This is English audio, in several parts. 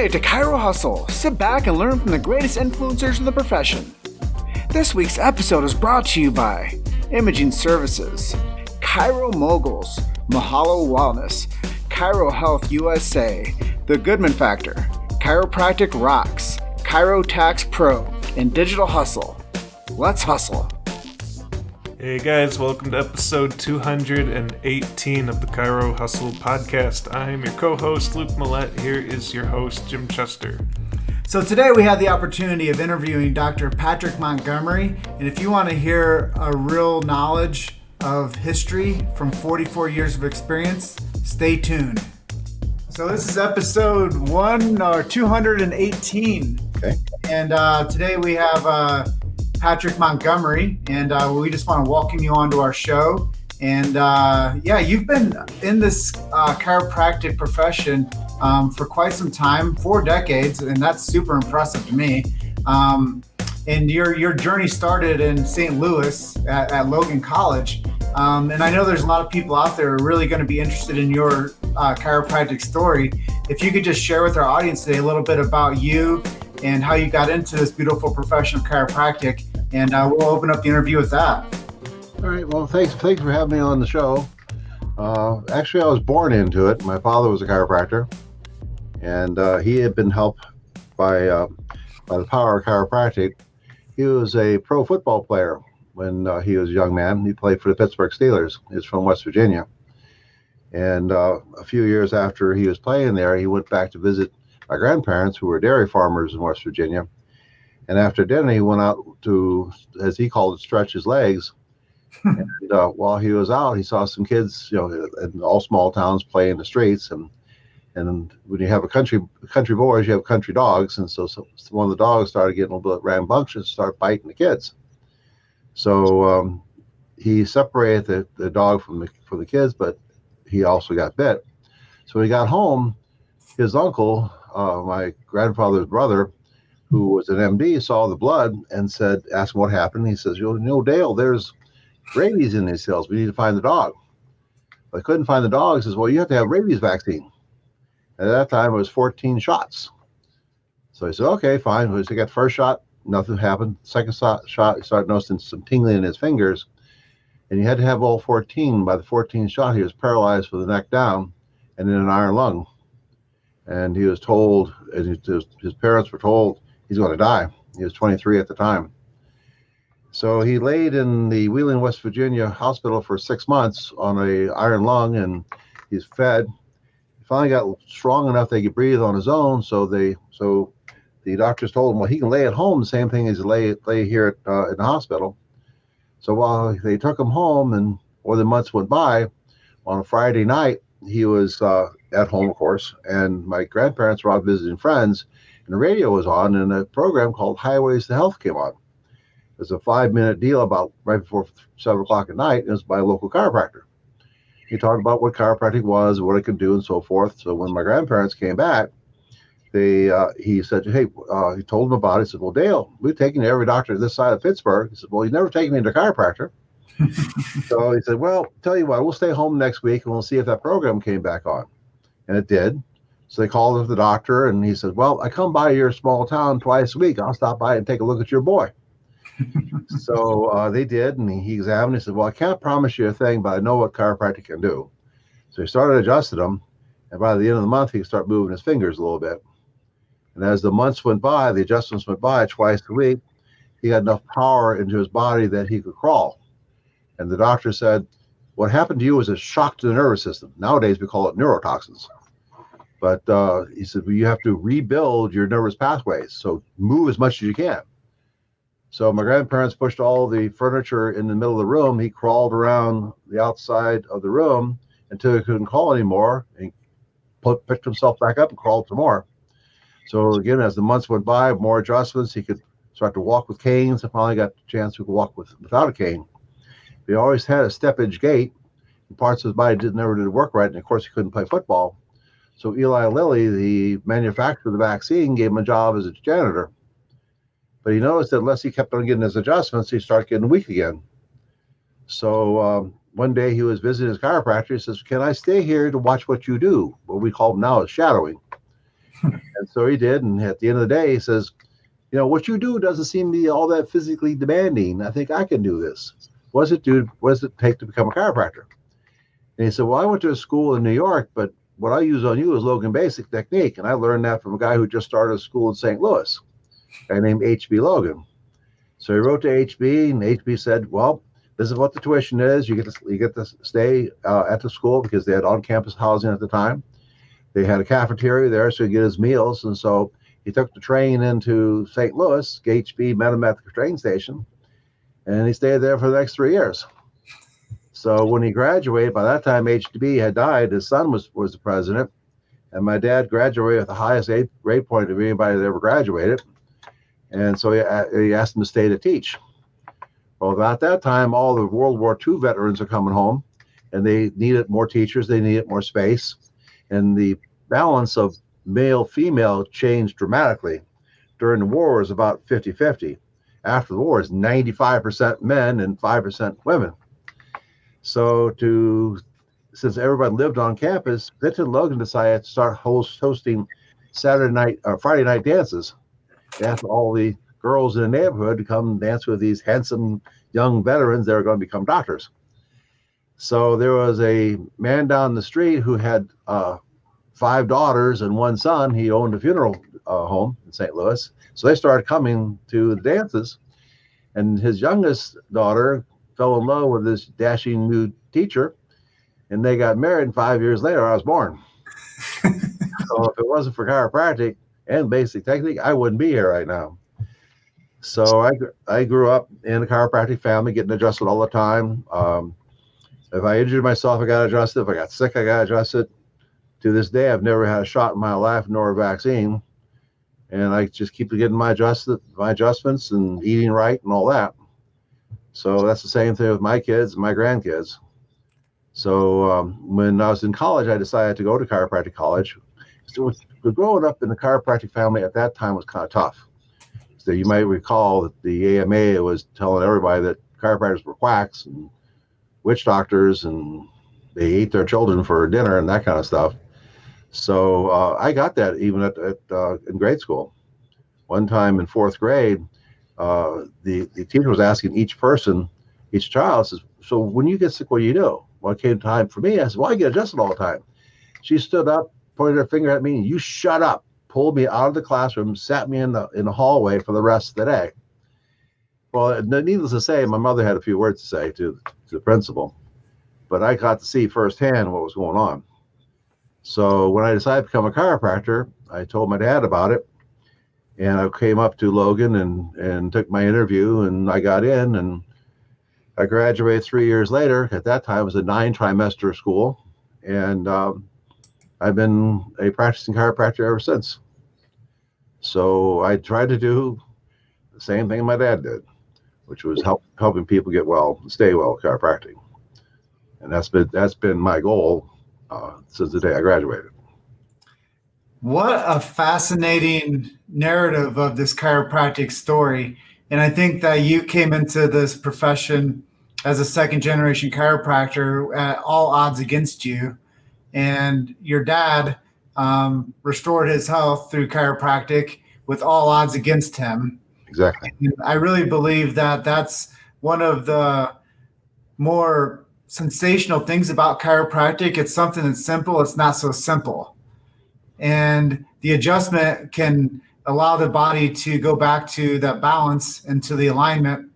Welcome to Chiro Hustle. Sit back and learn from the greatest influencers in the profession. This week's episode is brought to you by Imaging Services, Chiro Moguls, Mahalo Wellness, Chiro Health USA, The Goodman Factor, Chiropractic Rocks, Chiro Tax Pro, and Digital Hustle. Let's hustle. Hey guys, welcome to episode 218 of the Chiro Hustle podcast. I'm your co-host Luke Millette. Here is your host Jim Chester. So today we had the opportunity of interviewing Dr. Patrick Montgomery, and if you want to hear a real knowledge of history from 44 years of experience, stay tuned. So this is episode 218. Okay. And today we have Patrick Montgomery, and we just want to welcome you onto our show. And you've been in this chiropractic profession for quite some time, 4 decades, and that's super impressive to me. And your journey started in St. Louis at Logan College. And I know there's a lot of people out there who are really going to be interested in your chiropractic story. If you could just share with our audience today a little bit about you and how you got into this beautiful profession of chiropractic, and we'll open up the interview with that. All right. Well, thanks for having me on the show. Actually, I was born into it. My father was a chiropractor, and he had been helped by the power of chiropractic. He was a pro football player when he was a young man. He played for the Pittsburgh Steelers. He's from West Virginia. And a few years after he was playing there, he went back to visit my grandparents, who were dairy farmers in West Virginia. And after dinner, he went out to, as he called it, stretch his legs. And while he was out, he saw some kids, in all small towns play in the streets. And when you have country boys, you have country dogs. And so one of the dogs started getting a little bit rambunctious, started biting the kids. So he separated the dog from the kids, but he also got bit. So when he got home, his uncle, my grandfather's brother, who was an MD, saw the blood and asked him what happened. He says, Dale, there's rabies in these cells. We need to find the dog. But I couldn't find the dog. He says, well, you have to have rabies vaccine. And at that time, it was 14 shots. So he said, okay, fine. So he got the first shot, nothing happened. Second shot, he started noticing some tingling in his fingers. And he had to have all 14. By the 14th shot, he was paralyzed from the neck down and in an iron lung. And he was told, and his parents were told, he's going to die. He was 23 at the time. So he laid in the Wheeling, West Virginia hospital for 6 months on an iron lung, and he's fed. He finally got strong enough they could breathe on his own. So the doctors told him, well, he can lay at home, the same thing as lay here in the hospital. So while they took him home, and the months went by, on a Friday night, he was at home, of course, and my grandparents were out visiting friends, and the radio was on, and a program called Highways to Health came on. It was a 5-minute deal about right before 7 o'clock at night, and it was by a local chiropractor. He talked about what chiropractic was, what it could do, and so forth. So when my grandparents came back, he said, hey, he told them about it. He said, well, Dale, we've taken every doctor this side of Pittsburgh. He said, well, you've never taken me to a chiropractor. So he said, well, tell you what, we'll stay home next week and we'll see if that program came back on. And it did. So they called the doctor, and he said, well, I come by your small town twice a week. I'll stop by and take a look at your boy. So they did, and he examined. He said, well, I can't promise you a thing, but I know what chiropractic can do. So he started adjusting him, and by the end of the month, he could start moving his fingers a little bit. And as the months went by, the adjustments went by twice a week, he had enough power into his body that he could crawl. And the doctor said, what happened to you was a shock to the nervous system. Nowadays, we call it neurotoxins. But he said, well, you have to rebuild your nervous pathways. So move as much as you can. So my grandparents pushed all the furniture in the middle of the room. He crawled around the outside of the room until he couldn't crawl anymore. And picked himself back up and crawled some more. So again, as the months went by, more adjustments. He could start to walk with canes. And finally got the chance to walk without a cane. He always had a step-edge gait. And parts of his body never did work right. And of course, he couldn't play football. So Eli Lilly, the manufacturer of the vaccine, gave him a job as a janitor. But he noticed that unless he kept on getting his adjustments, he started getting weak again. So one day he was visiting his chiropractor. He says, can I stay here to watch what you do? What we call now is shadowing. And So he did, and at the end of the day, he says, what you do doesn't seem to be all that physically demanding. I think I can do this. What does it take to become a chiropractor? And he said, well, I went to a school in New York, but what I use on you is Logan Basic Technique. And I learned that from a guy who just started a school in St. Louis, a guy named H.B. Logan. So he wrote to HB, and HB said, well, this is what the tuition is. You get to stay at the school because they had on-campus housing at the time. They had a cafeteria there, so he'd get his meals. And so he took the train into St. Louis. HB met him at the train station, and he stayed there for the next 3 years. So when he graduated, by that time HB had died. His son was the president, and my dad graduated with the highest grade point of anybody that ever graduated. And so he asked him to stay to teach. Well, about that time, all the World War II veterans are coming home, and they needed more teachers. They needed more space. And the balance of male-female changed dramatically. During the war, it was about 50-50. After the war, it's 95% men and 5% women. So since everybody lived on campus, Vince and Logan decided to start hosting Friday night dances. They asked all the girls in the neighborhood to come dance with these handsome young veterans that were going to become doctors. So there was a man down the street who had 5 daughters and 1 son. He owned a funeral home in St. Louis. So they started coming to the dances. And his youngest daughter fell in love with this dashing new teacher, and they got married. And 5 years later, I was born. So if it wasn't for chiropractic and basic technique, I wouldn't be here right now. So I grew up in a chiropractic family, getting adjusted all the time. If I injured myself, I got adjusted. If I got sick, I got adjusted. To this day, I've never had a shot in my life nor a vaccine. And I just keep getting my adjustments and eating right and all that. So that's the same thing with my kids and my grandkids. So when I was in college, I decided to go to chiropractic college. So growing up in the chiropractic family at that time was kind of tough. So you might recall that the AMA was telling everybody that chiropractors were quacks and witch doctors, and they ate their children for dinner and that kind of stuff. So I got that even in grade school. One time in 4th grade, the teacher was asking each child, says, so when you get sick, what do you do? Well, it came time for me. I said, well, I get adjusted all the time. She stood up, pointed her finger at me, and you shut up, pulled me out of the classroom, sat me in the hallway for the rest of the day. Well, needless to say, my mother had a few words to say to the principal, but I got to see firsthand what was going on. So when I decided to become a chiropractor, I told my dad about it, and I came up to Logan and took my interview, and I got in, and I graduated 3 years later. At that time, it was a 9-trimester school, and I've been a practicing chiropractor ever since. So I tried to do the same thing my dad did, which was helping people get well, stay well, chiropractic. And that's been my goal since the day I graduated. What a fascinating narrative of this chiropractic story. And I think that you came into this profession as a 2nd-generation chiropractor at all odds against you. And your dad restored his health through chiropractic with all odds against him. Exactly. And I really believe that that's one of the more sensational things about chiropractic. It's something that's simple. It's not so simple. And the adjustment can allow the body to go back to that balance and to the alignment.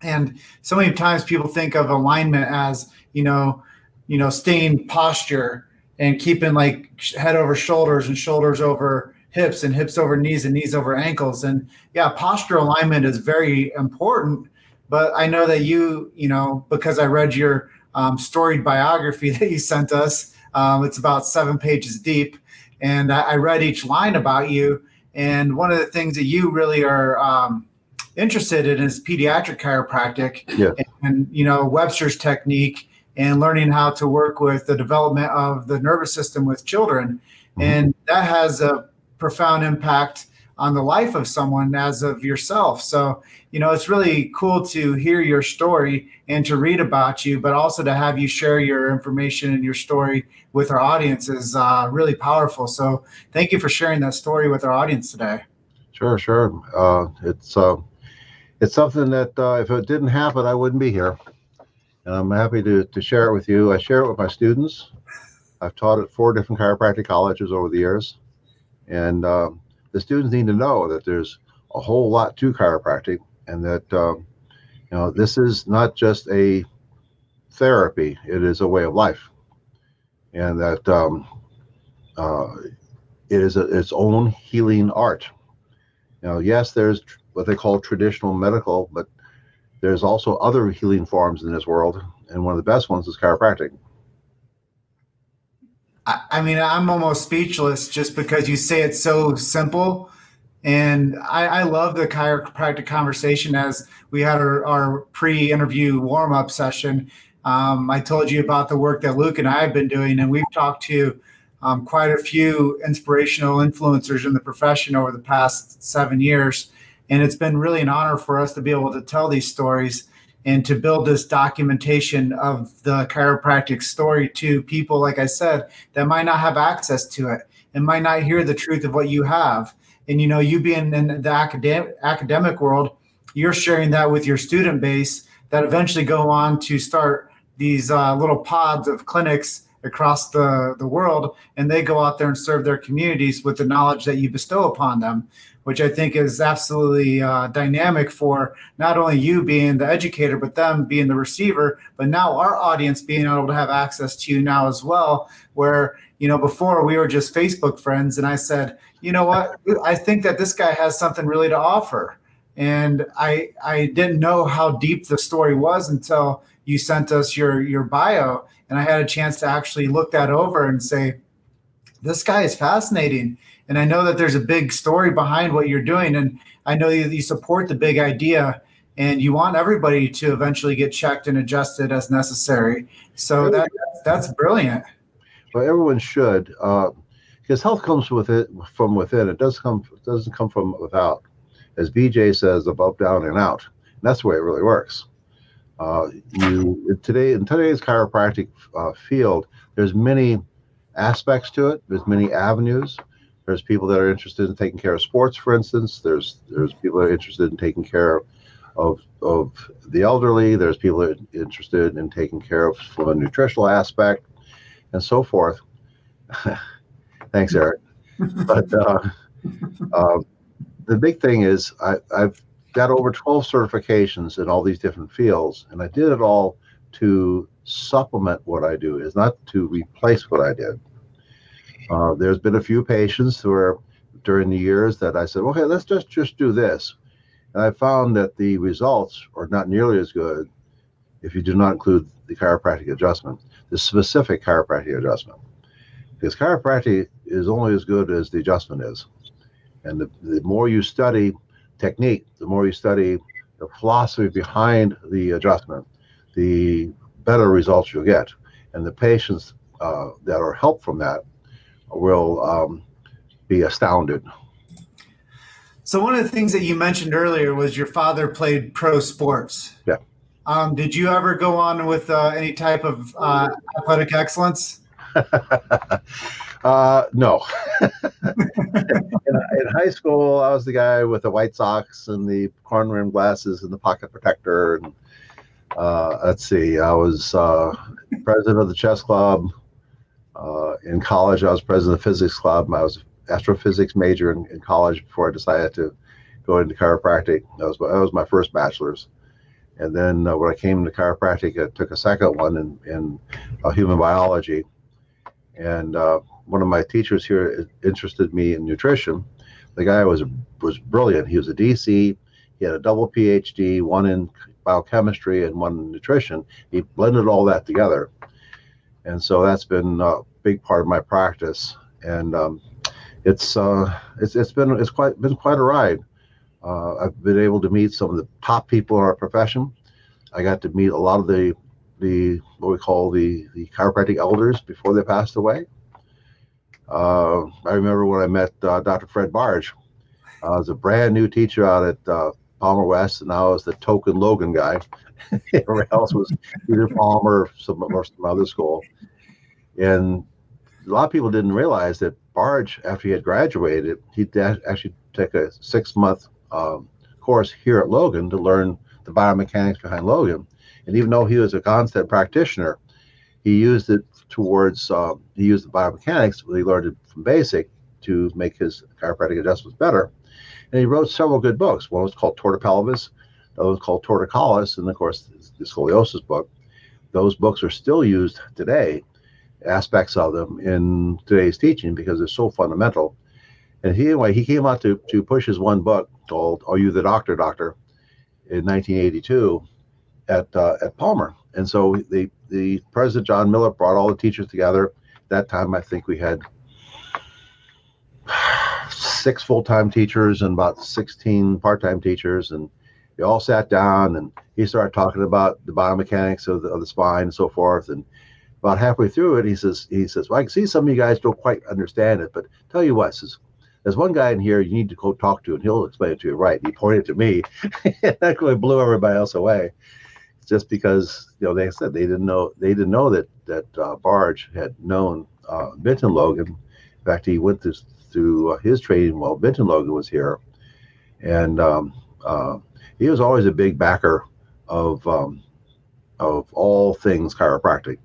And so many times people think of alignment as, staying posture and keeping like head over shoulders and shoulders over hips and hips over knees and knees over ankles. And yeah, posture alignment is very important. But I know that you, because I read your storied biography that you sent us, it's about 7 pages deep. And I read each line about you. And one of the things that you really are interested in is pediatric chiropractic. Yeah. And Webster's technique and learning how to work with the development of the nervous system with children. Mm-hmm. And that has a profound impact on the life of someone as of yourself. So, it's really cool to hear your story and to read about you, but also to have you share your information and your story with our audience is really powerful. So thank you for sharing that story with our audience today. Sure, sure. It's something that if it didn't happen, I wouldn't be here. And I'm happy to share it with you. I share it with my students. I've taught at 4 different chiropractic colleges over the years. And the students need to know that there's a whole lot to chiropractic, and that, this is not just a therapy, it is a way of life. And that it is its own healing art. Yes, there's what they call traditional medical, but there's also other healing forms in this world, and one of the best ones is chiropractic. I mean, I'm almost speechless just because you say it's so simple. And I love the chiropractic conversation. As we had our pre-interview warm-up session, I told you about the work that Luke and I have been doing, and we've talked to quite a few inspirational influencers in the profession over the past 7 years. And it's been really an honor for us to be able to tell these stories and to build this documentation of the chiropractic story to people, like I said, that might not have access to it and might not hear the truth of what you have. And, you being in the academic world, you're sharing that with your student base that eventually go on to start these little pods of clinics across the world, and they go out there and serve their communities with the knowledge that you bestow upon them, which I think is absolutely dynamic for not only you being the educator, but them being the receiver, but now our audience being able to have access to you now as well, where, before we were just Facebook friends, and I said, you know what, I think that this guy has something really to offer. And I didn't know how deep the story was until you sent us your bio, and I had a chance to actually look that over and say, this guy is fascinating. And I know that there's a big story behind what you're doing. And I know you support the big idea, and you want everybody to eventually get checked and adjusted as necessary. So that's brilliant. Well, everyone should, because health comes from within. It doesn't come from without. As BJ says, above, down, and out. And that's the way it really works. In today's chiropractic field, there's many aspects to it. There's many avenues. There's people that are interested in taking care of sports, for instance. There's people that are interested in taking care of the elderly. There's people that are interested in taking care of from a nutritional aspect, and so forth. Thanks, Eric. But the big thing is I've got over 12 certifications in all these different fields, and I did it all to supplement what I do. It's not to replace what I did. There's been a few patients who are during the years that I said, okay, let's just do this. And I found that the results are not nearly as good if you do not include the chiropractic adjustment, the specific chiropractic adjustment. Because chiropractic is only as good as the adjustment is. And the more you study technique, the more you study the philosophy behind the adjustment, the better results you'll get. And the patients that are helped from that will be astounded. So one of the things that you mentioned earlier was your father played pro sports. Yeah. Did you ever go on with any type of athletic excellence? No. In high school, I was the guy with the white socks and the corn-rimmed glasses and the pocket protector. And let's see, I was president of the chess club. In college, I was president of the physics club. I was astrophysics major in college before I decided to go into chiropractic. That was my first bachelor's. And then when I came into chiropractic, I took a second one in human biology. And one of my teachers here interested me in nutrition. The guy was brilliant. He was a DC. He had a double PhD, one in biochemistry and one in nutrition. He blended all that together. And so that's been a big part of my practice. And it's been quite a ride. I've been able to meet some of the top people in our profession. I got to meet a lot of the what we call the chiropractic elders before they passed away. I remember when I met Dr. Fred Barge. I was a brand new teacher out at Palmer West, and I was the token Logan guy. Everybody else was either Palmer or some other school. And a lot of people didn't realize that Barge, after he had graduated, he'd actually take a 6-month course here at Logan to learn the biomechanics behind Logan. And even though he was a Gonstead practitioner, he used it towards, he used the biomechanics, he learned it from basic to make his chiropractic adjustments better. And he wrote several good books. One was called Tortipelvis, the other was called Torticollis, and of course, the scoliosis book. Those books are still used today, aspects of them in today's teaching because they're so fundamental. And he came out to push his one book called "Are You the Doctor, Doctor?" in 1982 at Palmer. And so the President John Miller brought all the teachers together. At that time, I think we had 6 full-time teachers and about 16 part-time teachers, and they all sat down and he started talking about the biomechanics of the spine and so forth. And about halfway through it, he says, well, I can see some of you guys don't quite understand it, but tell you what, says, there's one guy in here you need to go talk to, and he'll explain it to you. Right? And he pointed to me. That really blew everybody else away, just because they said they didn't know that Barge had known Benton Logan. In fact, he went through his training while Benton Logan was here, and he was always a big backer of all things chiropractic.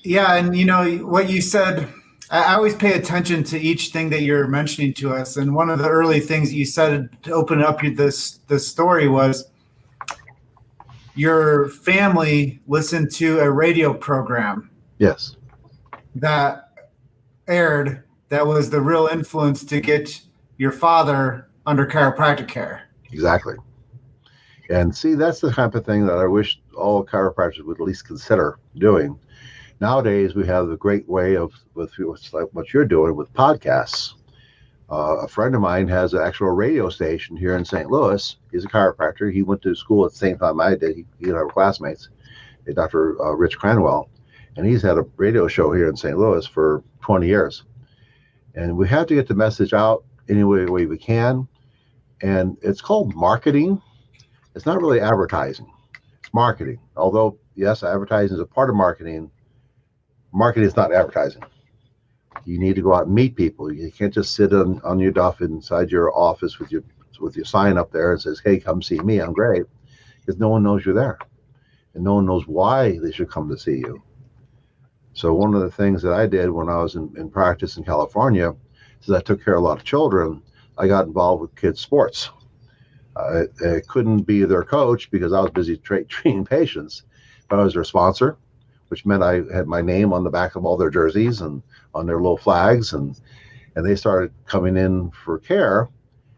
Yeah, and what you said, I always pay attention to each thing that you're mentioning to us. And one of the early things that you said to open up this story was your family listened to a radio program. Yes. That aired, that was the real influence to get your father under chiropractic care. Exactly. And see, that's the type of thing that I wish all chiropractors would at least consider doing. Nowadays, we have the great way with like what you're doing with podcasts. A friend of mine has an actual radio station here in St. Louis. He's a chiropractor. He went to school at the same time I did. He and I were classmates, Dr. Rich Cranwell. And he's had a radio show here in St. Louis for 20 years. And we have to get the message out any way we can. And it's called marketing. It's not really advertising. It's marketing. Although, yes, advertising is a part of marketing. Marketing is not advertising. You need to go out and meet people. You can't just sit on your duff inside your office with your sign up there and says, hey, come see me, I'm great. Because no one knows you're there. And no one knows why they should come to see you. So one of the things that I did when I was in practice in California is I took care of a lot of children. I got involved with kids' sports. I couldn't be their coach because I was busy treating patients, but I was their sponsor, which meant I had my name on the back of all their jerseys and on their little flags, and they started coming in for care,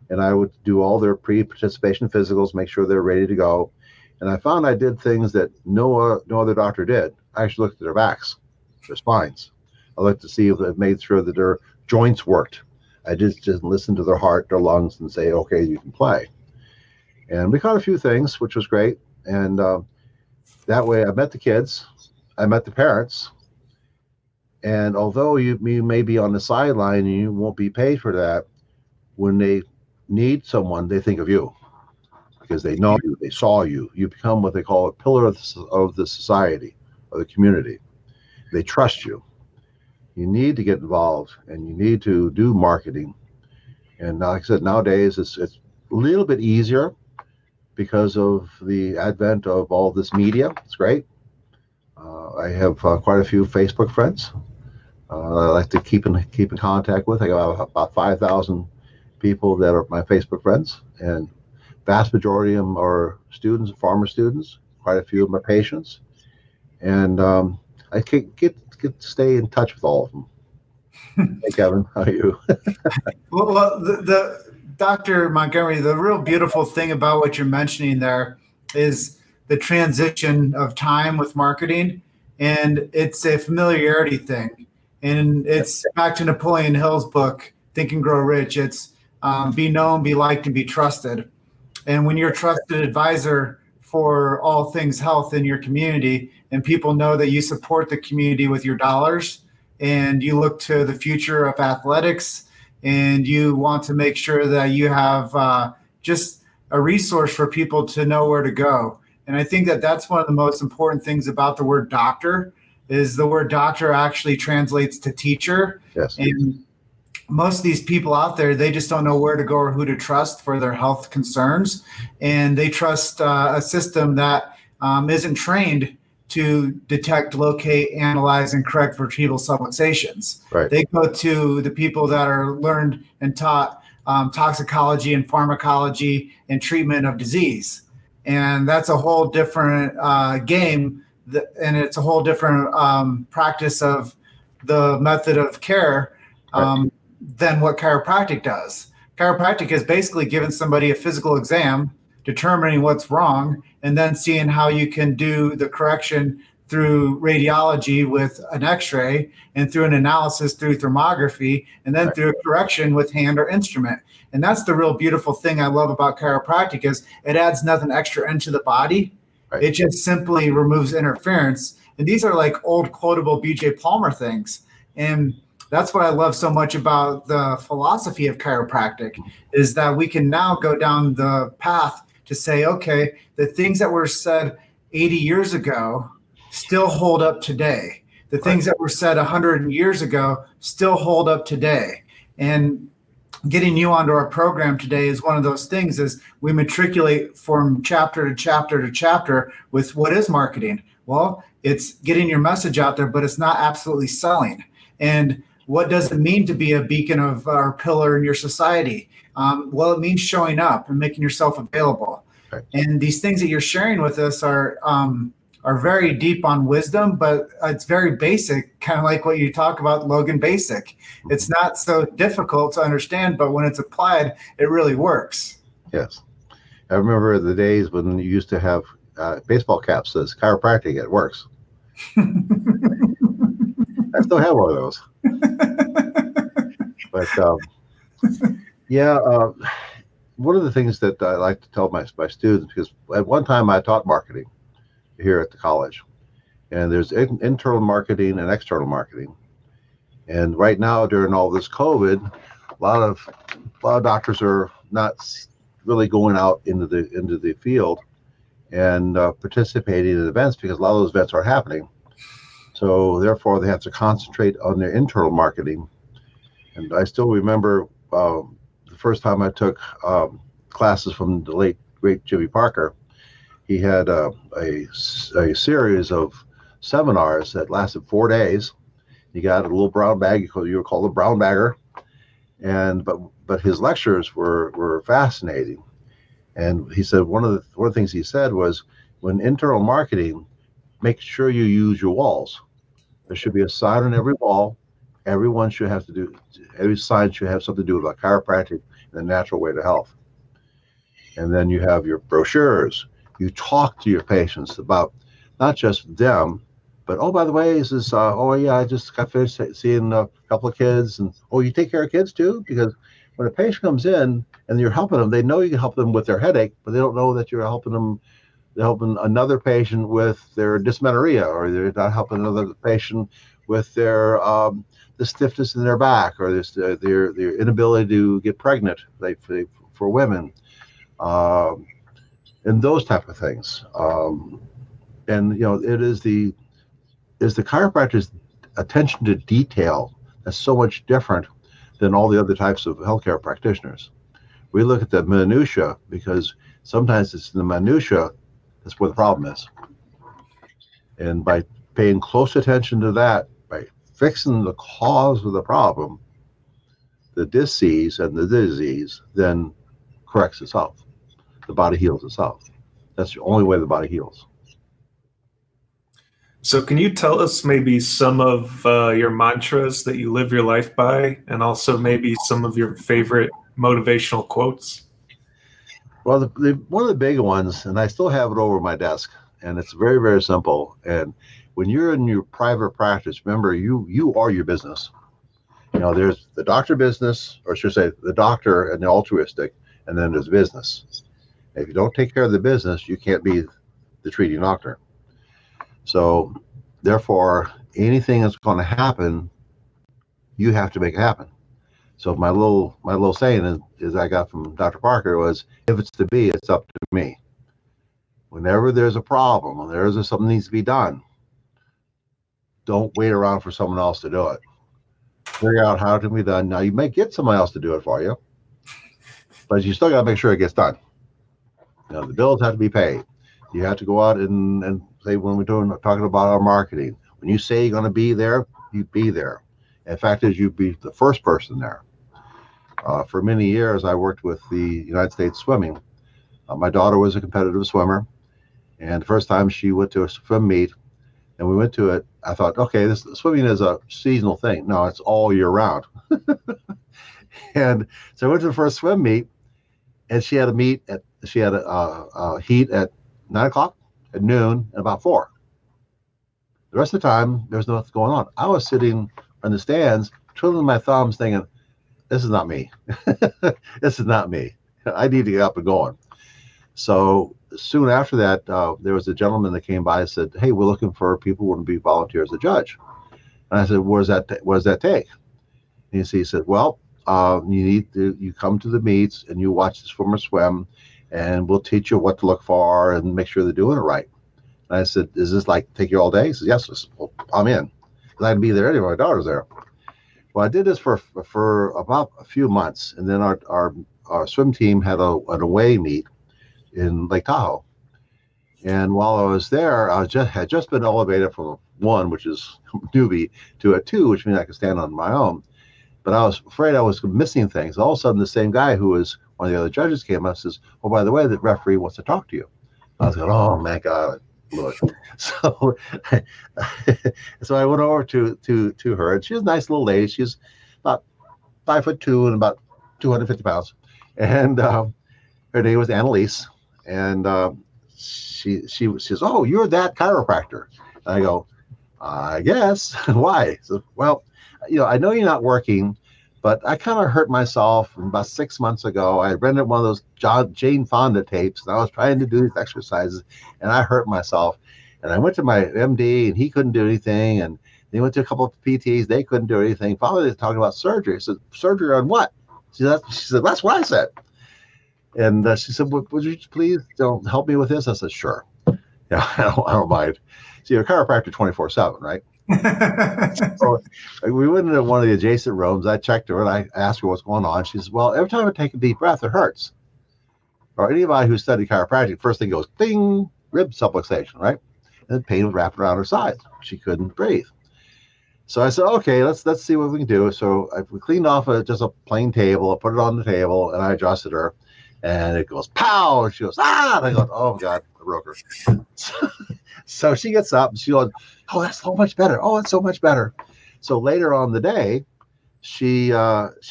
and I would do all their pre-participation physicals, make sure they're ready to go. And I found I did things that no other doctor did. I actually looked at their backs, their spines. I looked to see if it made sure that their joints worked. I just listened to their heart, their lungs, and say, okay, you can play. And we caught a few things, which was great. And that way I met the kids, I met the parents. And although you may be on the sideline and you won't be paid for that, when they need someone, they think of you because they know you, they saw you. You become what they call a pillar of the society or the community. They trust you. You need to get involved and you need to do marketing. And like I said, nowadays it's a little bit easier because of the advent of all this media. It's great. I have quite a few Facebook friends I like to keep in contact with. I got about 5,000 people that are my Facebook friends, and vast majority of them are students, former students. Quite a few of them are patients, and I can stay in touch with all of them. Hey, Kevin, how are you? Well, the Dr. Montgomery, the real beautiful thing about what you're mentioning there is the transition of time with marketing, and it's a familiarity thing. And it's back to Napoleon Hill's book, Think and Grow Rich. It's be known, be liked, and be trusted. And when you're a trusted advisor for all things health in your community, and people know that you support the community with your dollars, and you look to the future of athletics, and you want to make sure that you have just a resource for people to know where to go. And I think that that's one of the most important things about the word doctor is the word doctor actually translates to teacher. Yes. And most of these people out there, they just don't know where to go or who to trust for their health concerns. And they trust a system that isn't trained to detect, locate, analyze, and correct vertebral subluxations. Right. They go to the people that are learned and taught toxicology and pharmacology and treatment of disease. And that's a whole different game, and it's a whole different practice of the method of care than what chiropractic does. Chiropractic is basically giving somebody a physical exam, determining what's wrong, and then seeing how you can do the correction through radiology with an x-ray and through an analysis through thermography, and then through a correction with hand or instrument. And that's the real beautiful thing I love about chiropractic is it adds nothing extra into the body. Right. It just simply removes interference. And these are like old quotable BJ Palmer things. And that's what I love so much about the philosophy of chiropractic is that we can now go down the path to say, okay, the things that were said 80 years ago still hold up today. The things that were said 100 years ago still hold up today. And getting you onto our program today is one of those things is we matriculate from chapter to chapter to chapter with what is marketing. Well, it's getting your message out there, but it's not absolutely selling. And what does it mean to be a beacon of or pillar in your society? Well, it means showing up and making yourself available. Right. And these things that you're sharing with us are very deep on wisdom, but it's very basic, kind of like what you talk about, Logan Basic. It's not so difficult to understand, but when it's applied, it really works. Yes. I remember the days when you used to have baseball caps that says chiropractic, it works. I still have one of those. But one of the things that I like to tell my students, because at one time I taught marketing here at the college, and there's internal marketing and external marketing. And right now, during all this COVID, a lot of doctors are not really going out into the field and participating in events because a lot of those events are happening. So therefore, they have to concentrate on their internal marketing. And I still remember the first time I took classes from the late great Jimmy Parker. He had a series of seminars that lasted 4 days. He got a little brown bag. You were called a brown bagger, but his lectures were fascinating. And he said one of the things he said was, when internal marketing, make sure you use your walls. There should be a sign on every wall. Every sign should have something to do with chiropractic and the natural way to health. And then you have your brochures. You talk to your patients about not just them, but, oh, by the way, I just got finished seeing a couple of kids. And, oh, you take care of kids too? Because when a patient comes in and you're helping them, they know you can help them with their headache, but they don't know that you're helping them. They're helping another patient with their dysmenorrhea, or they're not helping another patient with their the stiffness in their back, or their inability to get pregnant, for women, and those type of things. And it is the chiropractor's attention to detail that's so much different than all the other types of healthcare practitioners. We look at the minutia because sometimes it's the minutia that's where the problem is. And by paying close attention to that, by fixing the cause of the problem, the disease then corrects itself. The body heals itself. That's the only way the body heals. So can you tell us maybe some of your mantras that you live your life by, and also maybe some of your favorite motivational quotes? Well, one of the big ones, and I still have it over my desk, and it's very, very simple. And when you're in your private practice, remember, you are your business. There's the doctor business, or should I say the doctor and the altruistic, and then there's business. If you don't take care of the business, you can't be the treating doctor. So therefore, anything that's going to happen, you have to make it happen. So my little saying is I got from Dr. Parker was, if it's to be, it's up to me. Whenever there's a problem, when there's something needs to be done, don't wait around for someone else to do it. Figure out how it can be done. Now you may get someone else to do it for you, but you still got to make sure it gets done. The bills have to be paid. You have to go out and say, when we're talking about our marketing, when you say you're going to be there, you be there. In fact, you be the first person there. For many years, I worked with the United States Swimming. My daughter was a competitive swimmer, and the first time she went to a swim meet, and we went to it, I thought, okay, this swimming is a seasonal thing. No, it's all year round. And so I went to the first swim meet, and she had a heat at 9 o'clock, at noon, and about 4. The rest of the time, there was nothing going on. I was sitting in the stands, twiddling my thumbs, thinking, this is not me. This is not me. I need to get up and going. So soon after that, there was a gentleman that came by and said, hey, we're looking for people who want to be volunteers as a judge. And I said, what does that take? And he said, well, you come to the meets and you watch the swimmer swim, and we'll teach you what to look for and make sure they're doing it right. And I said, is this like take you all day? He said, yes. Well, I'm in. Because I'd be there anyway. My daughter's there. Well, I did this for about a few months, and then our swim team had an away meet in Lake Tahoe. And while I was there, had just been elevated from a 1, which is newbie, to a 2, which means I could stand on my own. But I was afraid I was missing things. All of a sudden, the same guy who was one of the other judges came up and says, oh, by the way, the referee wants to talk to you. I was going, oh, my God, look. So I went over to her, and she was a nice little lady. She's about 5'2" and about 250 pounds. And her name was Annalise. And she says, oh, you're that chiropractor. And I go, I guess. Why? So, well, I know you're not working, but I kind of hurt myself about 6 months ago. I rented one of those Jane Fonda tapes, and I was trying to do these exercises, and I hurt myself. And I went to my MD, and he couldn't do anything. And they went to a couple of PTs. They couldn't do anything. Finally, they talking about surgery. I said, surgery on what? She said, that's what I said. And she said, would you please don't help me with this? I said, sure. Yeah, I don't mind. So you're a chiropractor 24/7, right? So we went into one of the adjacent rooms. I checked her and I asked her what's going on. She says, well, every time I take a deep breath, it hurts. Or anybody who studied chiropractic, first thing goes, ding, rib subluxation, right? And the pain was wrapped around her side. She couldn't breathe. So I said, okay, let's see what we can do. So we cleaned off just a plain table. I put it on the table and I adjusted her. And it goes, pow! And she goes, ah! And I go, oh, God, I broke her. So she gets up and she goes, oh, that's so much better. Oh, it's so much better. So later on the day, she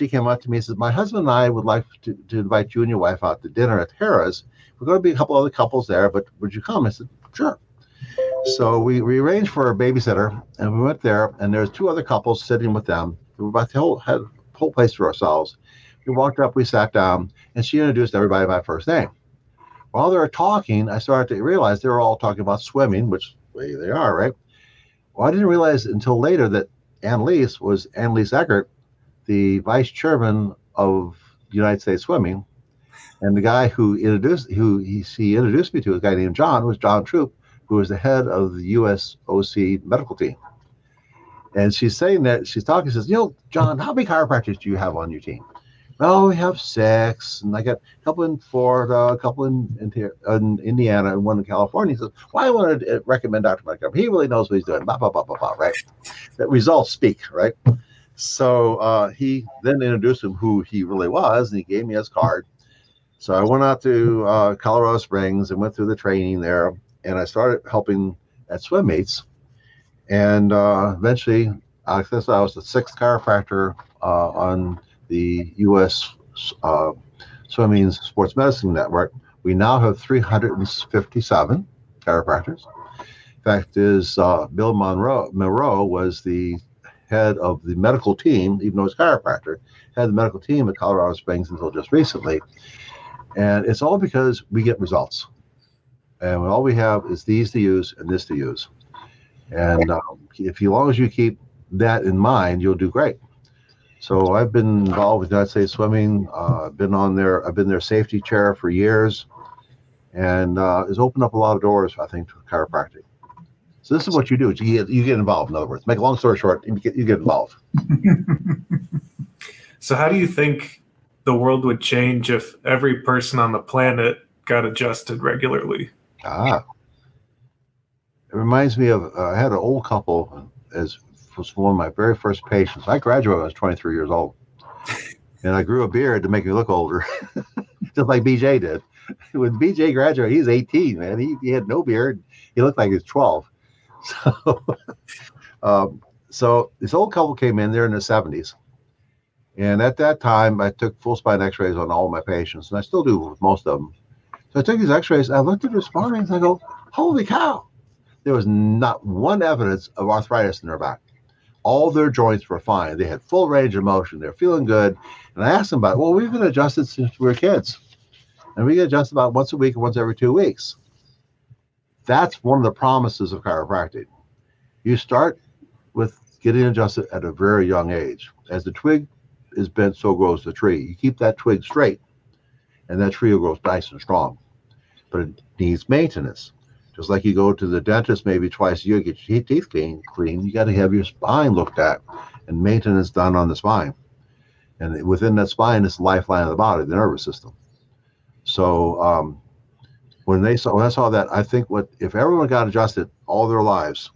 came up to me and said, my husband and I would like to invite you and your wife out to dinner at Harrah's. We're going to be a couple other couples there, but would you come? I said, sure. So we arranged for a babysitter, and we went there, and there was 2 other couples sitting with them. We were about to had the whole place to ourselves. We walked up, we sat down, and she introduced everybody by first name. While they were talking, I started to realize they were all talking about swimming, which they are, right? Well, I didn't realize until later that Annalise Eckert, the vice chairman of United States Swimming, and the guy who she introduced me to, a guy named John, was John Troop, who was the head of the USOC medical team. And she's saying that, she's talking, she says, John, how many chiropractors do you have on your team? Well, we have 6, and I got a couple in Florida, a couple in Indiana, and one in California. He says, well, I want to recommend Dr. Montgomery. He really knows what he's doing, blah, blah, blah, blah, blah, right? That results speak, right? So he then introduced him who he really was, and he gave me his card. So I went out to Colorado Springs and went through the training there, and I started helping at swim meets. And eventually, I was the 6th chiropractor on the U.S. Swimming Sports Medicine Network. We now have 357 chiropractors. In fact, Bill Monroe was the head of the medical team, even though he's a chiropractor, had the medical team at Colorado Springs until just recently. And it's all because we get results. And all we have is these to use and this to use. And as long as you keep that in mind, you'll do great. So I've been involved with United States Swimming. I've been their safety chair for years, and it's opened up a lot of doors, I think, to chiropractic. So this is what you do. You get involved, in other words. Make a long story short, you get involved. So how do you think the world would change if every person on the planet got adjusted regularly? It reminds me of, I had an old couple as was one of my very first patients. I graduated when I was 23 years old. And I grew a beard to make me look older, just like BJ did. When BJ graduated, he was 18, man. He had no beard. He looked like he was 12. So this old couple came in there in their 70s. And at that time, I took full spine x-rays on all my patients, and I still do with most of them. So I took these x-rays, I looked at their spines, and I go, holy cow. There was not one evidence of arthritis in their back. All their joints were fine. They had full range of motion. They're feeling good. And I asked them about it. Well, we've been adjusted since we were kids. And we get adjusted about once a week or once every 2 weeks. That's one of the promises of chiropractic. You start with getting adjusted at a very young age. As the twig is bent, so grows the tree. You keep that twig straight, and that tree will grow nice and strong. But it needs maintenance. Just like you go to the dentist maybe twice a year, get your teeth clean, you got to have your spine looked at and maintenance done on the spine. And within that spine is the lifeline of the body, the nervous system. So when I saw that, I think if everyone got adjusted all their lives,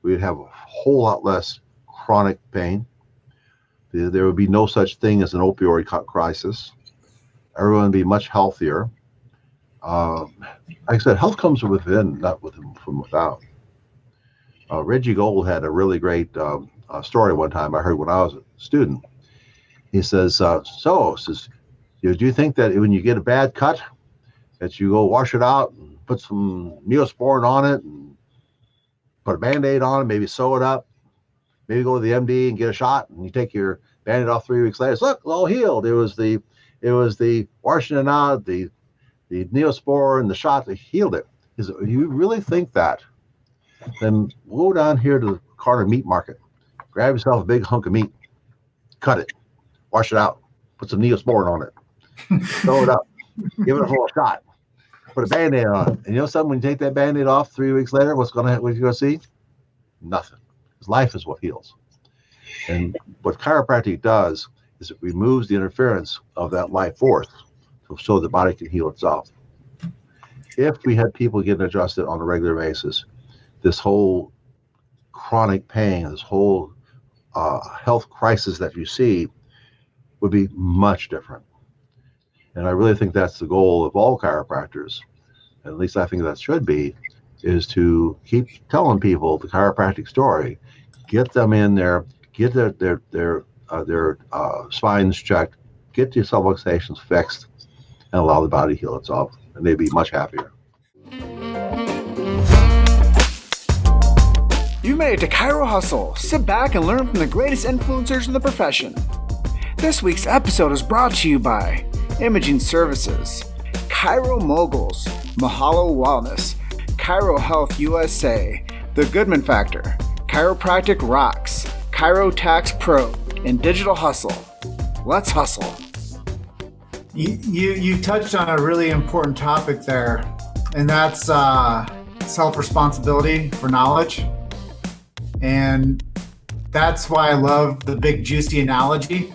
we'd have a whole lot less chronic pain. There would be no such thing as an opioid crisis. Everyone would be much healthier. Like I said, health comes from within, not from without. Reggie Gold had a really great story one time I heard when I was a student. He says, do you think that when you get a bad cut, that you go wash it out and put some Neosporin on it and put a Band-Aid on it, maybe sew it up, maybe go to the MD and get a shot, and you take your Band-Aid off 3 weeks later. Look, it's all healed. It was the washing it out, the Neosporin, the shot that healed it. You really think that? Then go down here to the corner meat market, grab yourself a big hunk of meat, cut it, wash it out, put some Neosporin on it, sew it up, give it a full shot, put a Band-Aid on it. And you know something? When you take that Band-Aid off 3 weeks later, what you're going to see? Nothing. Because life is what heals. And what chiropractic does is it removes the interference of that life force so the body can heal itself. If we had people getting adjusted on a regular basis, this whole chronic pain, this whole health crisis that you see would be much different. And I really think that's the goal of all chiropractors, at least I think that should be, is to keep telling people the chiropractic story, get them in there, get their spines checked, get their subluxations fixed, and allow the body to heal itself, and they'd be much happier. You made it to Chiro Hustle. Sit back and learn from the greatest influencers in the profession. This week's episode is brought to you by Imaging Services, Chiro Moguls, Mahalo Wellness, Chiro Health USA, The Goodman Factor, Chiropractic Rocks, Chiro Tax Pro, and Digital Hustle. Let's hustle. You touched on a really important topic there, and that's self-responsibility for knowledge. And that's why I love the big juicy analogy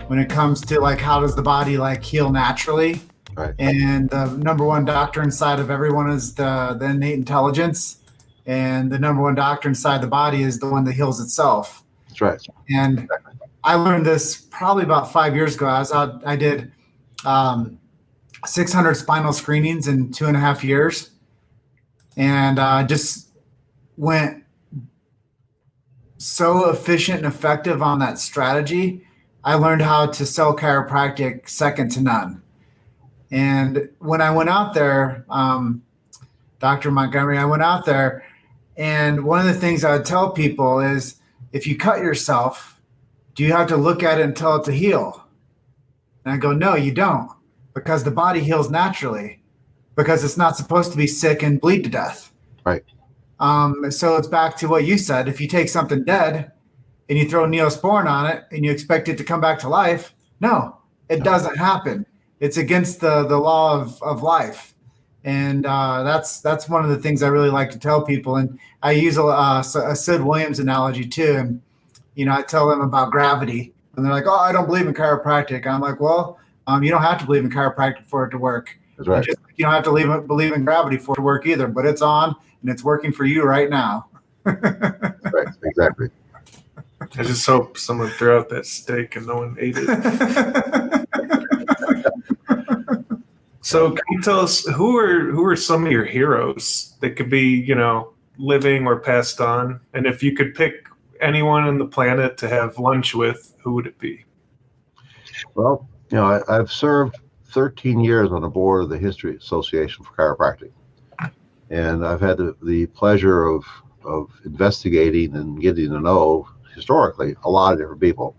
when it comes to like how does the body like heal naturally. Right. And the number one doctor inside of everyone is the innate intelligence, and the number one doctor inside the body is the one that heals itself. That's right. And I learned this probably about 5 years ago. I did 600 spinal screenings in 2.5 years, and just went so efficient and effective on that strategy. I learned how to sell chiropractic second to none. And when I went out there, Dr. Montgomery, I went out there, and one of the things I would tell people is, if you cut yourself, do you have to look at it and tell it to heal? And I go, no, you don't, because the body heals naturally, because it's not supposed to be sick and bleed to death. Right. So it's back to what you said. If you take something dead, and you throw Neosporin on it and you expect it to come back to life. No, it doesn't happen. It's against the law of life. And that's one of the things I really like to tell people. And I use a Sid Williams analogy too. And, I tell them about gravity. And they're like, oh, I don't believe in chiropractic. I'm like, well, you don't have to believe in chiropractic for it to work. That's right. You don't have to believe in gravity for it to work either. But it's on, and it's working for you right now. Right, exactly. I just hope someone threw out that steak and no one ate it. So can you tell us who are some of your heroes that could be, living or passed on? And if you could pick anyone on the planet to have lunch with, who would it be? Well, I've served 13 years on the board of the History Association for Chiropractic. And I've had the pleasure of investigating and getting to know historically a lot of different people.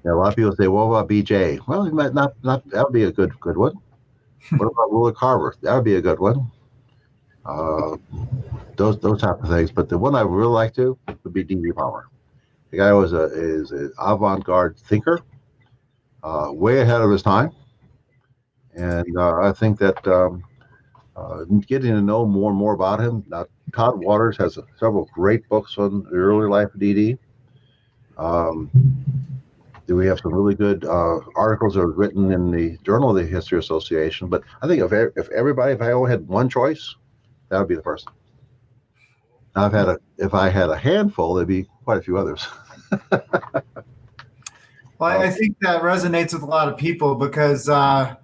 A lot of people say, "What about BJ?" Well, he might not. That would be a good one. What about Willie Carver? That would be a good one. Those type of things. But the one I would really like to would be D.D. Palmer. The guy is an avant-garde thinker, way ahead of his time, and I think that getting to know more and more about him. Now, Todd Waters has several great books on the early life of D.D. We have some really good articles that are written in the Journal of the History Association. But I think if I only had one choice, that would be the person. Now, if I had a handful, there'd be quite a few others. Well, I think that resonates with a lot of people because I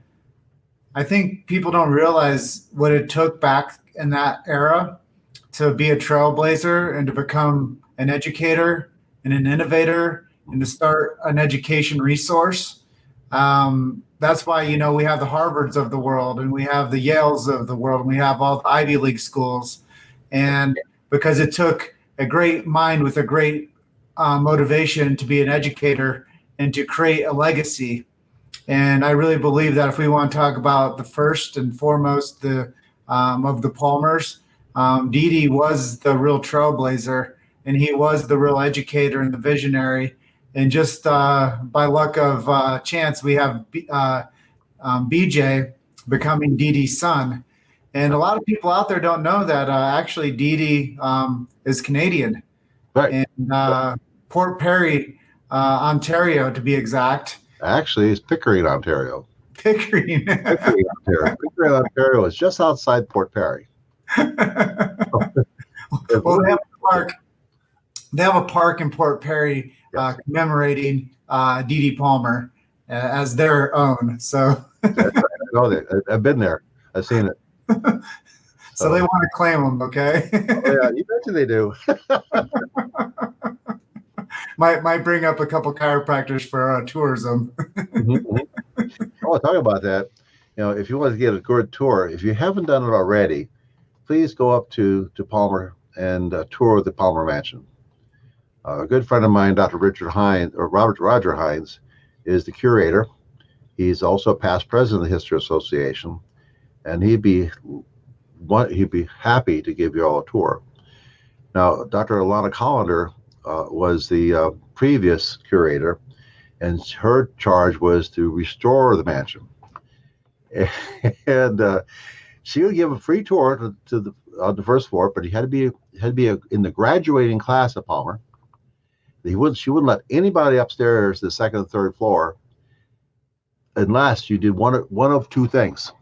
think people don't realize what it took back in that era to be a trailblazer and to become an educator and an innovator and to start an education resource. That's why, we have the Harvards of the world and we have the Yales of the world and we have all the Ivy League schools. And because it took a great mind with a great motivation to be an educator and to create a legacy. And I really believe that if we want to talk about the first and foremost of the Palmers, D.D. was the real trailblazer and he was the real educator and the visionary. And just by luck of chance, we have BJ becoming D.D.'s son. And a lot of people out there don't know that actually D.D. is Canadian. Right. And Port Perry, Ontario, to be exact. Actually, it's Pickering, Ontario. Pickering. Pickering, Ontario is just outside Port Perry. Well, they have a park. They have a park in Port Perry commemorating D.D. Palmer as their own. So I know that. I've been there. I've seen it. So they want to claim them, okay? Yeah, you bet they do. might bring up a couple chiropractors for tourism. Oh, talk about that. If you want to get a good tour, if you haven't done it already, please go up to Palmer and tour the Palmer Mansion. A good friend of mine, Dr. Roger Hines, is the curator. He's also past president of the History Association, and he'd be happy to give you all a tour. Now, Dr. Alana Collender was the previous curator, and her charge was to restore the mansion. And she would give a free tour to the first floor, but he had to be in the graduating class at Palmer. She wouldn't let anybody upstairs to the second and third floor unless you did one of two things.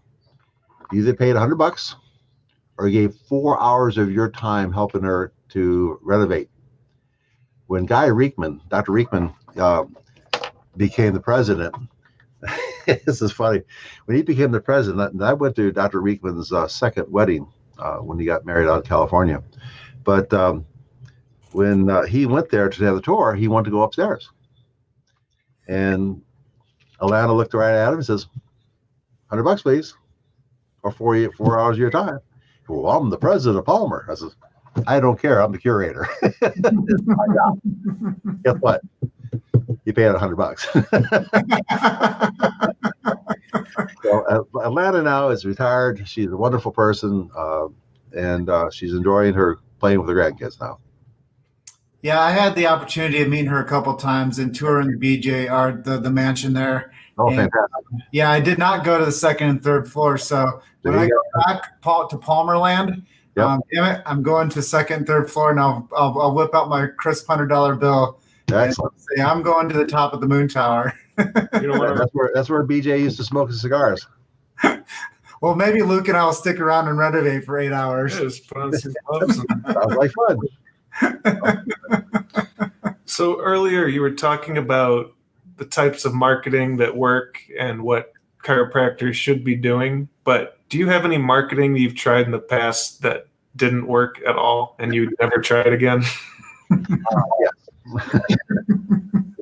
You either paid $100 or gave 4 hours of your time helping her to renovate. When Dr. Reekman became the president, this is funny. When he became the president, and I went to Dr. Reekman's second wedding when he got married out in California. But when he went there to have the tour, he wanted to go upstairs. And Alana looked right at him and says, $100, please, or 4 hours of your time. Well, I'm the president of Palmer. I says, I don't care. I'm the curator. It's my job. Guess what? You paid $100. So Alana now is retired. She's a wonderful person, and she's enjoying her playing with her grandkids now. Yeah, I had the opportunity of meeting her a couple times and touring the BJ or the mansion there. Oh, And fantastic. yeah, I did not go to the second and third floor. So when There I you go back to Palmerland, Yep. damn it, I'm going to second and third floor, and I'll whip out my crisp $100 bill Excellent. and say I'm going to the top of the moon tower. You know what? That's where BJ used to smoke his cigars. Well, maybe Luke and I will stick around and renovate for 8 hours. Just put on some gloves. Sounds like fun. So earlier you were talking about the types of marketing that work and what chiropractors should be doing, but do you have any marketing that you've tried in the past that didn't work at all and you'd never try it again? Yes.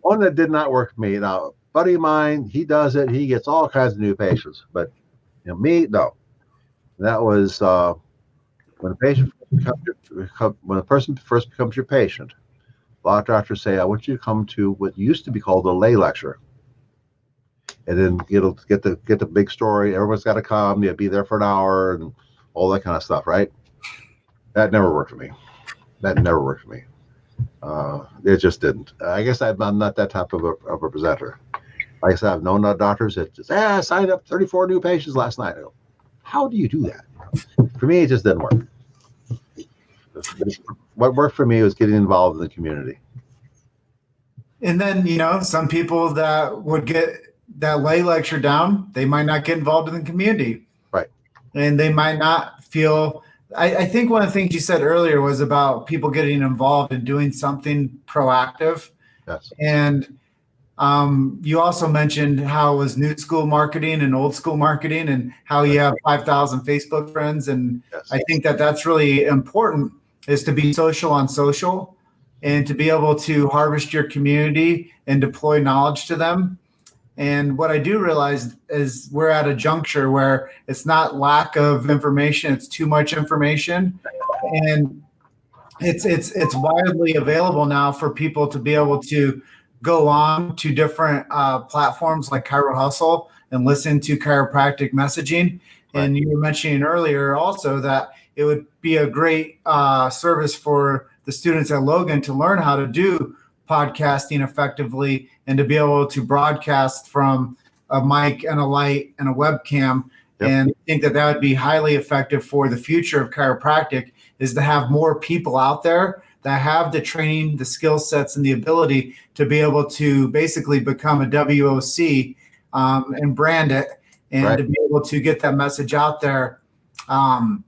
One that did not work for me. Now, a buddy of mine, he does it. He gets all kinds of new patients, but me, no. That was when a person first becomes your patient. A lot of doctors say, "I want you to come to what used to be called a lay lecture," and then it'll get the big story. Everyone's got to come. You'll be there for an hour and all that kind of stuff, right? That never worked for me. It just didn't. I guess I'm not that type of a presenter. Like I said, I've known doctors that just, I signed up 34 new patients last night. I go, how do you do that? For me, it just didn't work. What worked for me was getting involved in the community. And then, some people that would get that lay lecture down, they might not get involved in the community. Right. And they might not feel, I think one of the things you said earlier was about people getting involved and doing something proactive. Yes. And you also mentioned how it was new school marketing and old school marketing and how you have 5,000 Facebook friends. And Yes. I think that that's really important, is to be social on social and to be able to harvest your community and deploy knowledge to them. And what I do realize is we're at a juncture where it's not lack of information, it's too much information. And it's widely available now for people to be able to go on to different platforms like Chiro Hustle and listen to chiropractic messaging. Right. And you were mentioning earlier also that it would be a great service for the students at Logan to learn how to do podcasting effectively and to be able to broadcast from a mic and a light and a webcam. Yep. And I think that would be highly effective for the future of chiropractic, is to have more people out there that have the training, the skill sets, and the ability to be able to basically become a WOC and brand it, and Right. to be able to get that message out there wide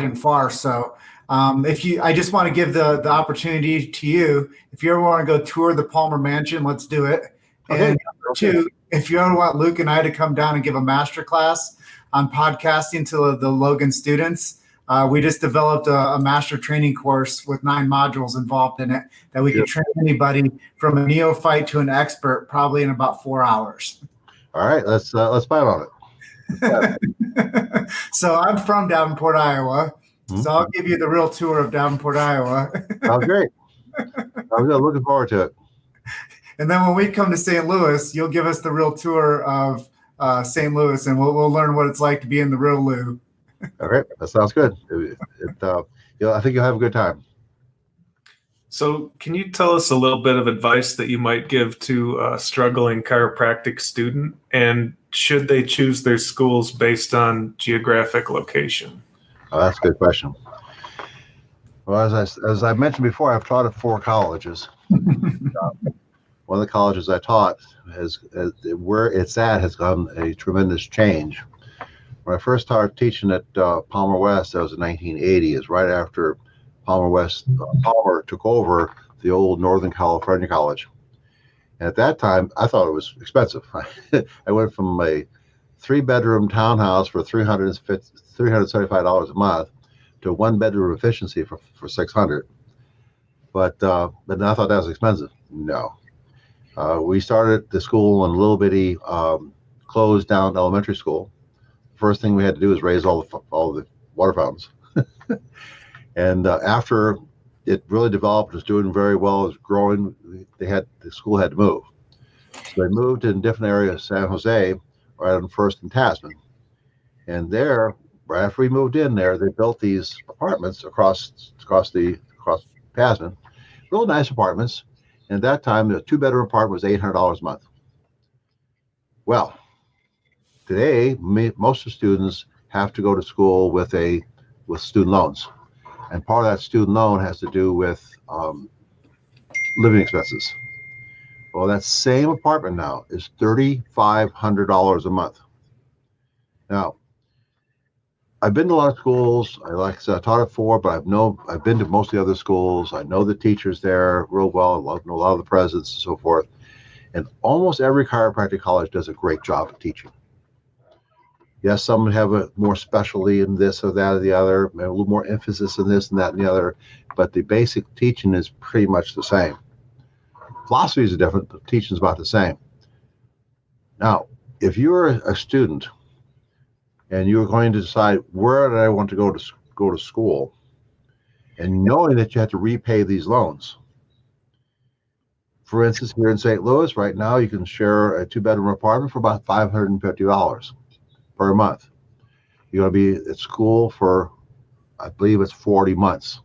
and far. So I just want to give the opportunity to you. If you ever want to go tour the Palmer Mansion, let's do it. Okay. And two, if you ever want Luke and I to come down and give a master class on podcasting to the Logan students, we just developed a master training course with 9 modules involved in it that we can train anybody from a neophyte to an expert probably in about 4 hours. All right, let's plan on it. So I'm from Davenport, Iowa. Mm-hmm. So I'll give you the real tour of Davenport, Iowa. Sounds great. I'm looking forward to it. And then when we come to St. Louis, you'll give us the real tour of St. Louis, and we'll learn what it's like to be in the real Lou. All right, that sounds good. I think you'll have a good time. So can you tell us a little bit of advice that you might give to a struggling chiropractic student? And should they choose their schools based on geographic location? Oh, that's a good question. Well, as I mentioned before, I've taught at 4 colleges. One of the colleges I taught where it's at has gone a tremendous change. When I first started teaching at Palmer West, that was in 1980, is right after Palmer took over the old Northern California College. And at that time, I thought it was expensive. I went from a 3-bedroom townhouse for $375 a month to a 1-bedroom efficiency for $600. But then I thought that was expensive. No. We started the school in a little bitty closed down elementary school. First thing we had to do was raise all the water fountains. And after it really developed, was doing very well, it was growing, the school had to move. So they moved in different areas of San Jose, right on First and Tasman. And there, right after we moved in there, they built these apartments across Pasman. Real nice apartments. And at that time, the 2-bedroom apartment was $800 a month. Well, today, most of the students have to go to school with student loans. And part of that student loan has to do with living expenses. Well, that same apartment now is $3,500 a month. Now, I've been to a lot of schools. I taught at 4, but I've been to most of the other schools. I know the teachers there real well. I know a lot of the presidents and so forth. And almost every chiropractic college does a great job of teaching. Yes, some have a more specialty in this or that or the other, maybe a little more emphasis in this and that and the other, but the basic teaching is pretty much the same. Philosophy is different, but teaching is about the same. Now, if you're a student and you're going to decide where do I want to go to school, and knowing that you have to repay these loans. For instance, here in St. Louis, right now, you can share a 2-bedroom apartment for about $550 per month. You're going to be at school for, I believe it's 40 months.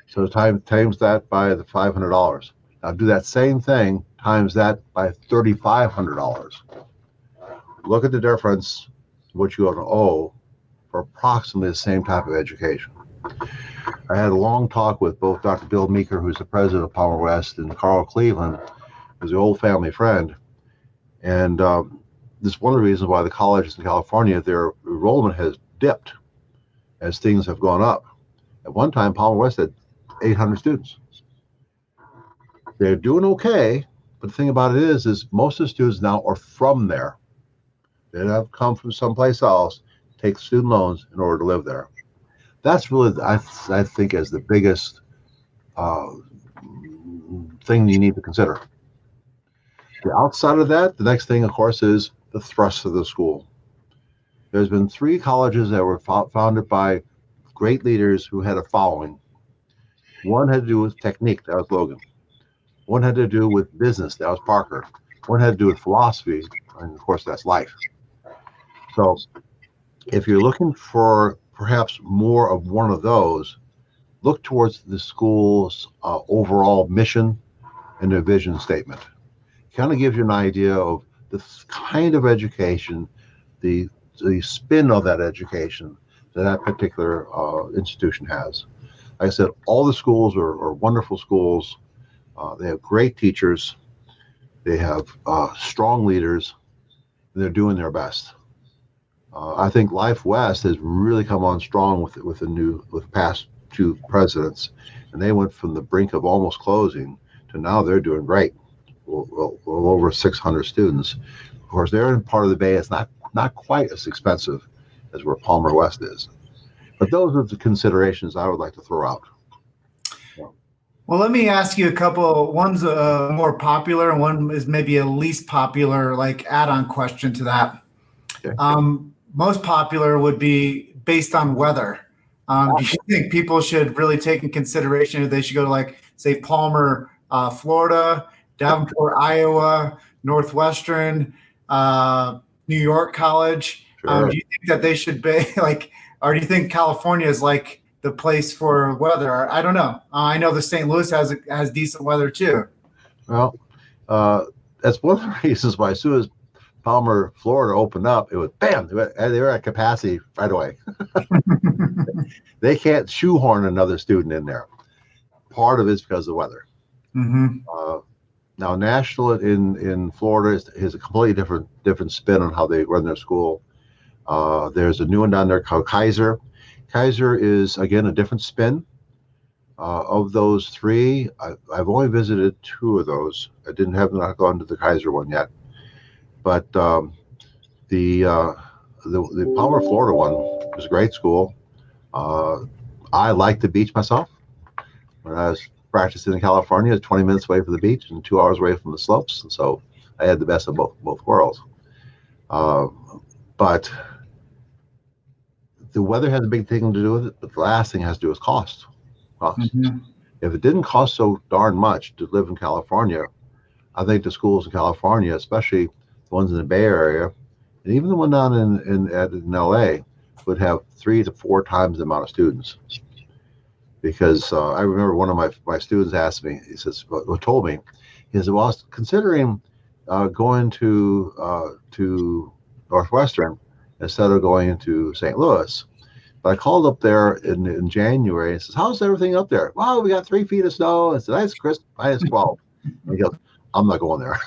So times that by the $500. Now do that same thing, times that by $3,500. Look at the difference, what you're going to owe for approximately the same type of education. I had a long talk with both Dr. Bill Meeker, who's the president of Palmer West, and Carl Cleveland, who's an old family friend. And this is one of the reasons why the colleges in California, their enrollment has dipped as things have gone up. At one time, Palmer West had 800 students. They're doing okay, but the thing about it is most of the students now are from there. They have come from someplace else, take student loans in order to live there. That's really, I think, is the biggest thing you need to consider. Outside of that, the next thing, of course, is the thrust of the school. There's been 3 colleges that were founded by great leaders who had a following. One had to do with technique, that was Logan. One had to do with business, that was Parker. One had to do with philosophy, and of course, that's Life. So if you're looking for perhaps more of one of those, look towards the school's overall mission and their vision statement. It kind of gives you an idea of the kind of education, the spin of that education that particular institution has. Like I said, all the schools are wonderful schools. They have great teachers. They have strong leaders. And they're doing their best. I think Life West has really come on strong with the past 2 presidents, and they went from the brink of almost closing to now they're doing great. Well over 600 students. Of course, they're in part of the Bay. It's not quite as expensive as where Palmer West is. But those are the considerations I would like to throw out. Well, let me ask you a couple. One's more popular, and one is maybe a least popular, like add-on question to that. Okay. Most popular would be based on weather. Do you think people should really take in consideration if they should go to, like, say, Palmer, Florida, Davenport, Iowa, Northwestern, New York College? Sure. Do you think that they should be like, or do you think California is like the place for weather? I don't know. I know the St. Louis has decent weather too. Well, that's one of the reasons why as soon as Palmer, Florida opened up, it was bam, they were at capacity right away. They can't shoehorn another student in there. Part of it's because of the weather. Mm-hmm. Now, National in Florida is a completely different spin on how they run their school. There's a new one down there called Kaiser. Kaiser is, again, a different spin. Of those 3, I've only visited 2 of those. I have not gone to the Kaiser one yet. But the Palmer, Florida one was a great school. I like the beach myself. When I was practicing in California, I was 20 minutes away from the beach and 2 hours away from the slopes. And so I had the best of both worlds. But the weather has a big thing to do with it, but the last thing has to do with cost. Mm-hmm. If it didn't cost so darn much to live in California, I think the schools in California, especially the ones in the Bay Area, and even the one down in LA, would have 3 to 4 times the amount of students. because I remember one of my students asked me, he says, well, told me, he said, well, I was considering going to Northwestern instead of going to St. Louis. But I called up there in January and says, how's everything up there? Well, we got 3 feet of snow. I said, that's crisp, -12. And he goes, I'm not going there.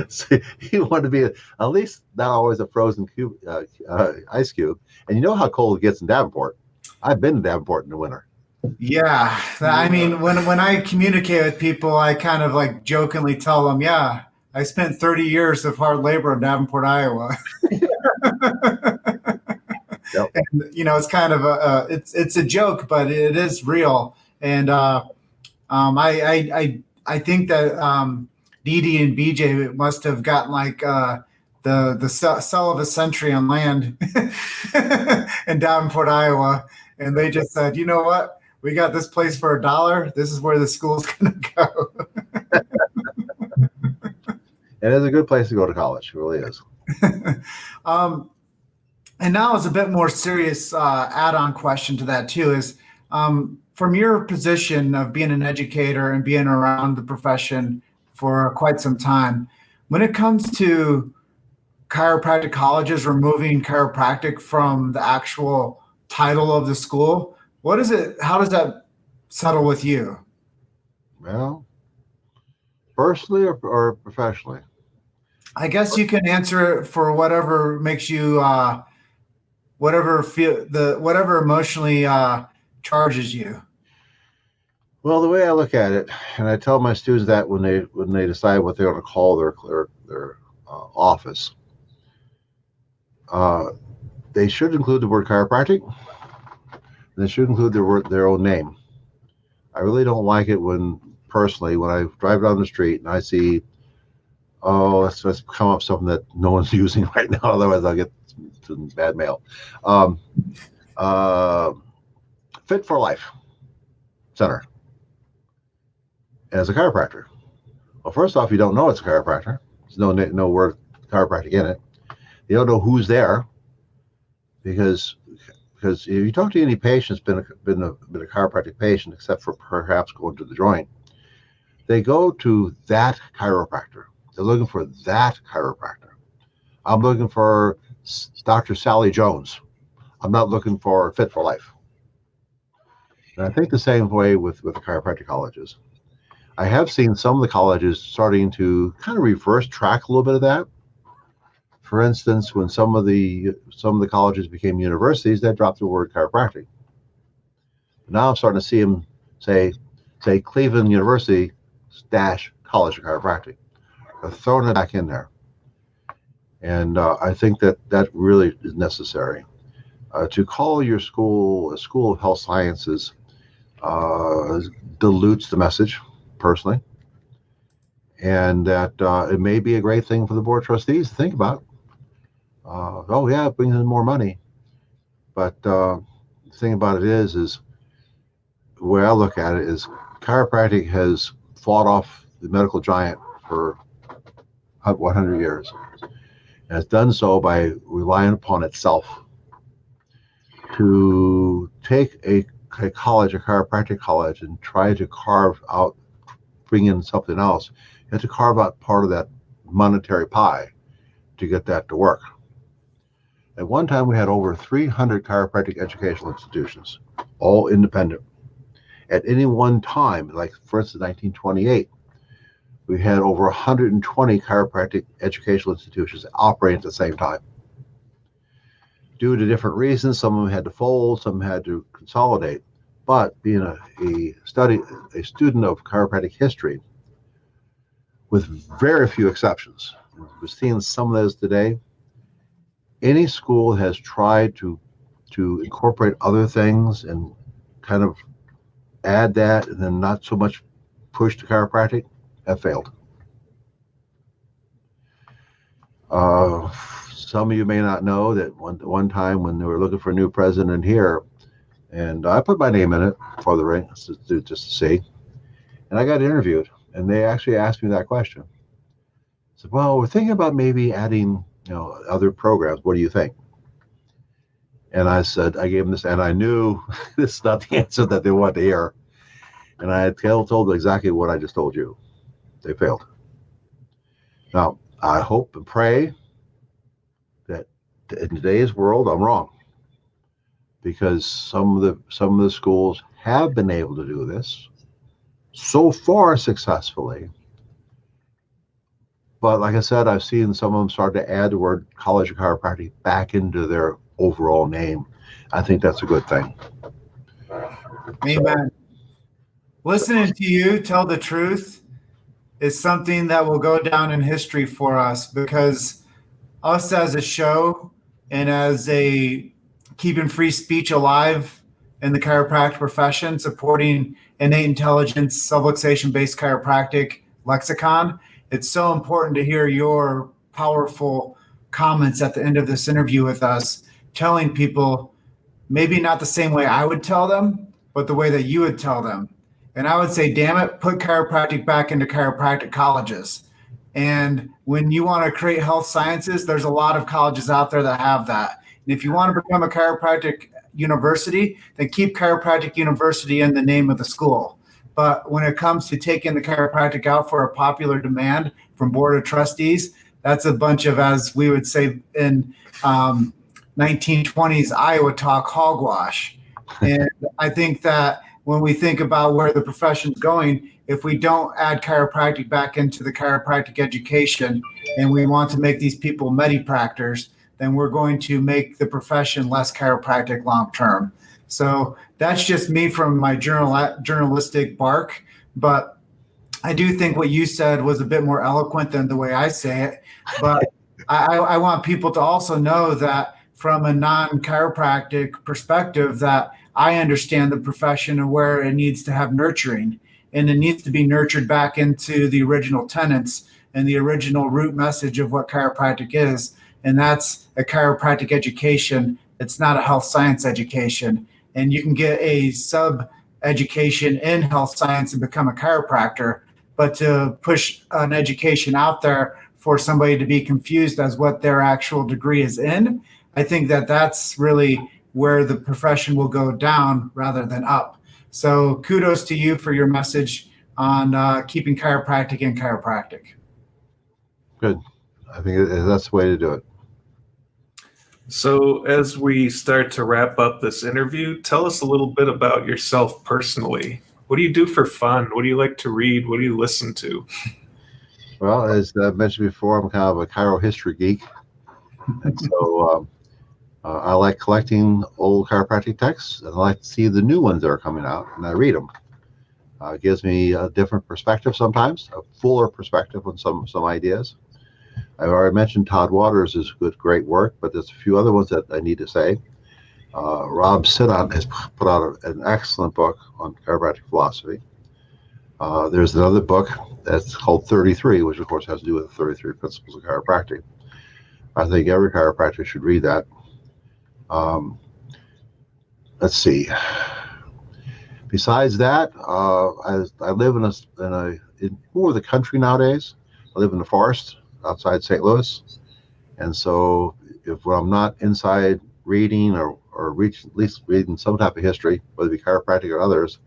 So he wanted to be at least not always a frozen cube, ice cube. And you know how cold it gets in Davenport. I've been to Davenport in the winter. Yeah. I mean, when I communicate with people, I kind of like jokingly tell them, yeah, I spent 30 years of hard labor in Davenport, Iowa. Yep. And, it's kind of it's a joke, but it is real. And I think that Dee Dee and BJ must have gotten like the sell of a century on land in Davenport, Iowa, and they just said, you know what, we got this place for $1. This is where the school's going to go. It is a good place to go to college. It really is. And now is a bit more serious add-on question to that too is from your position of being an educator and being around the profession for quite some time, when it comes to chiropractic colleges removing chiropractic from the actual title of the school, what is it? How does that settle with you? Well, personally or professionally? I guess you can answer it for whatever makes you whatever emotionally charges you. Well, the way I look at it, and I tell my students that when they decide what they're going to call their office, they should include the word chiropractic. They should include their own name. I really don't like it when I drive down the street and I see, let's come up something that no one's using right now, otherwise I'll get some bad mail. Fit for Life Center as a chiropractor. Well, first off, you don't know it's a chiropractor. There's no word chiropractic in it. You don't know who's there because if you talk to any patient that's been a chiropractic patient, except for perhaps going to the joint, they go to that chiropractor. They're looking for that chiropractor. I'm looking for Dr. Sally Jones. I'm not looking for Fit for Life. And I think the same way with the chiropractic colleges. I have seen some of the colleges starting to kind of reverse track a little bit of that. For instance, when some of the colleges became universities, they dropped the word chiropractic. Now I'm starting to see them say Cleveland University - College of Chiropractic. They're throwing it back in there. And I think that really is necessary. To call your school a school of health sciences dilutes the message, personally. And that it may be a great thing for the board of trustees to think about. It brings in more money. But the thing about it is the way I look at it is chiropractic has fought off the medical giant for 100 years. And it's done so by relying upon itself. To take a college, a chiropractic college, and try to bring in something else, you have to carve out part of that monetary pie to get that to work. At one time, we had over 300 chiropractic educational institutions, all independent. At any one time, like for instance, 1928, we had over 120 chiropractic educational institutions operating at the same time. Due to different reasons, some of them had to fold, some had to consolidate. But being a student of chiropractic history, with very few exceptions, we're seeing some of those today. Any school has tried to incorporate other things and kind of add that, and then not so much push to chiropractic, have failed. Some of you may not know that one time when they were looking for a new president here, and I put my name in it for the ring just to see, and I got interviewed, and they actually asked me that question. I said, "Well, we're thinking about maybe adding, other programs. What do you think?" And I said, I gave them this, and I knew this is not the answer that they wanted to hear. And I told them exactly what I just told you. They failed. Now, I hope and pray that in today's world, I'm wrong, because some of the schools have been able to do this so far successfully. But like I said, I've seen some of them start to add the word College of Chiropractic back into their overall name. I think that's a good thing. Amen. Listening to you tell the truth is something that will go down in history for us, because us as a show and as a keeping free speech alive in the chiropractic profession, supporting innate intelligence, subluxation-based chiropractic lexicon, it's so important to hear your powerful comments at the end of this interview with us, telling people maybe not the same way I would tell them, but the way that you would tell them. And I would say, damn it, put chiropractic back into chiropractic colleges. And when you want to create health sciences, there's a lot of colleges out there that have that. And if you want to become a chiropractic university, then keep chiropractic university in the name of the school. But when it comes to taking the chiropractic out for a popular demand from board of trustees, that's a bunch of, as we would say in 1920s Iowa talk, hogwash. And I think that when we think about where the profession's going, if we don't add chiropractic back into the chiropractic education and we want to make these people medipractors, then we're going to make the profession less chiropractic long term. So that's just me from my journalistic bark. But I do think what you said was a bit more eloquent than the way I say it. But I want people to also know that from a non-chiropractic perspective, that I understand the profession and where it needs to have nurturing, and it needs to be nurtured back into the original tenets and the original root message of what chiropractic is. And that's a chiropractic education. It's not a health science education. And you can get a sub education in health science and become a chiropractor, but to push an education out there for somebody to be confused as what their actual degree is in, I think that that's really where the profession will go down rather than up. So kudos to you for your message on keeping chiropractic in chiropractic. Good. I think that's the way to do it. So as we start to wrap up this interview, tell us a little bit about yourself personally. What do you do for fun? What do you like to read? What do you listen to? Well, as I mentioned before, I'm kind of a chiro history geek. And so I like collecting old chiropractic texts, and I like to see the new ones that are coming out, and I read them. It gives me a different perspective sometimes, a fuller perspective on some ideas. I've already mentioned Todd Waters' is great work, but there's a few other ones that I need to say. Rob Sidon has put out an excellent book on chiropractic philosophy. There's another book that's called 33, which of course has to do with the 33 principles of chiropractic. I think every chiropractor should read that. Let's see. Besides that, I live in more of the country nowadays. I live in the forest outside St. Louis, and so when I'm not inside reading or at least reading some type of history, whether it be chiropractic or others,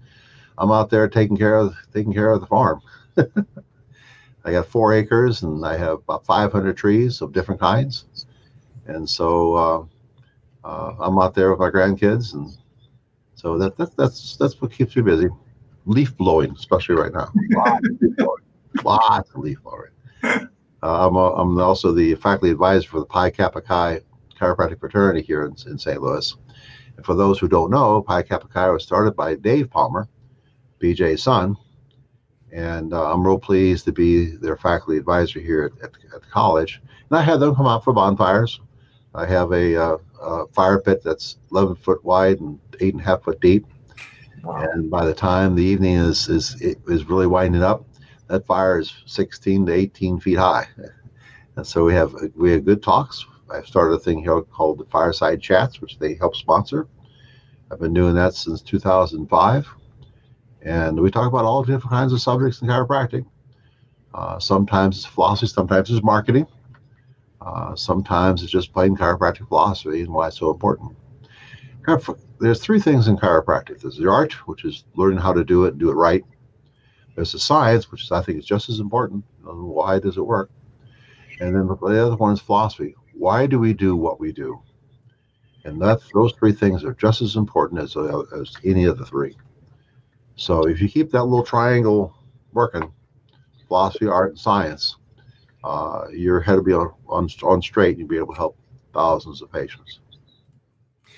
I'm out there taking care of the farm. I got 4 acres, and I have about 500 trees of different kinds, and so I'm out there with my grandkids, and so that's what keeps me busy. Leaf blowing, especially right now. Lots of leaf blowing. I'm also the faculty advisor for the Pi Kappa Chi chiropractic fraternity here in St. Louis. And for those who don't know, Pi Kappa Chi was started by Dave Palmer, BJ's son, and I'm real pleased to be their faculty advisor here at the college. And I have them come out for bonfires. I have a fire pit that's 11 foot wide and 8.5 foot deep. Wow. And by the time the evening is really winding up, that fire is 16 to 18 feet high. And so we have good talks. I've started a thing here called the Fireside Chats, which they help sponsor. I've been doing that since 2005. And we talk about all different kinds of subjects in chiropractic. Sometimes it's philosophy, sometimes it's marketing. Sometimes it's just plain chiropractic philosophy and why it's so important. There's three things in chiropractic. There's the art, which is learning how to do it and do it right. There's the science, which I think is just as important. Why does it work? And then the other one is philosophy. Why do we do what we do? And those three things are just as important as any of the three. So if you keep that little triangle working, philosophy, art, and science, your head will be on straight, and you'll be able to help thousands of patients.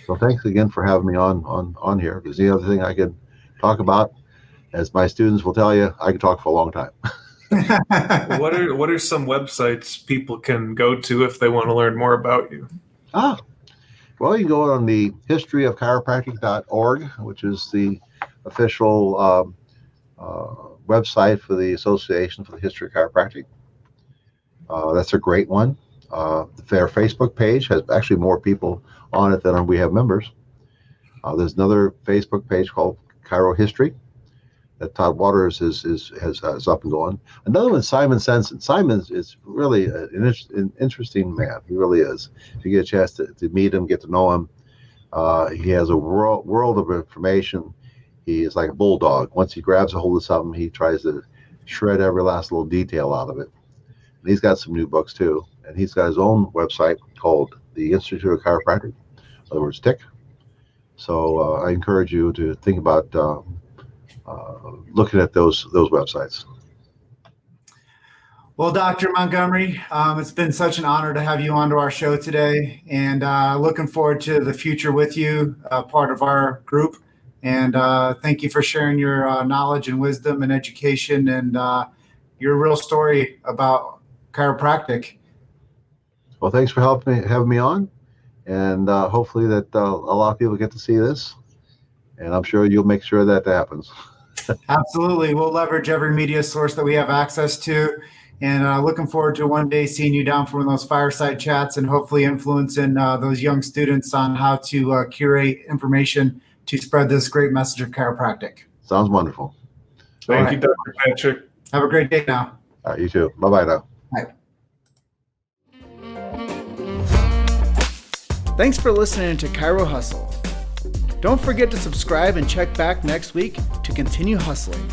So thanks again for having me on here. If there's any other thing I can talk about, as my students will tell you, I can talk for a long time. What are some websites people can go to if they want to learn more about you? Well, you can go on the historyofchiropractic.org, which is the official website for the Association for the History of Chiropractic. That's a great one. Their Facebook page has actually more people on it than we have members. There's another Facebook page called Chiro History that Todd Waters is up and going. Another one, Simon Sensen. Simon is really an interesting man. He really is. If you get a chance to meet him, get to know him, he has a world of information. He is like a bulldog. Once he grabs a hold of something, he tries to shred every last little detail out of it. And he's got some new books too. And he's got his own website called the Institute of Chiropractic, in other words, TIC. So I encourage you to think about looking at those websites. Well, Dr. Montgomery, it's been such an honor to have you onto our show today, and looking forward to the future with you, part of our group. And thank you for sharing your knowledge and wisdom and education and your real story about chiropractic. Well, thanks for having me on, and hopefully that a lot of people get to see this, and I'm sure you'll make sure that happens. Absolutely. We'll leverage every media source that we have access to, and looking forward to one day seeing you down for one of those fireside chats and hopefully influencing those young students on how to curate information to spread this great message of chiropractic. Sounds wonderful. Thank you, Dr. Patrick. Have a great day now. All right, you too. Bye-bye now. Bye. Thanks for listening to Chiro Hustle. Don't forget to subscribe and check back next week to continue hustling.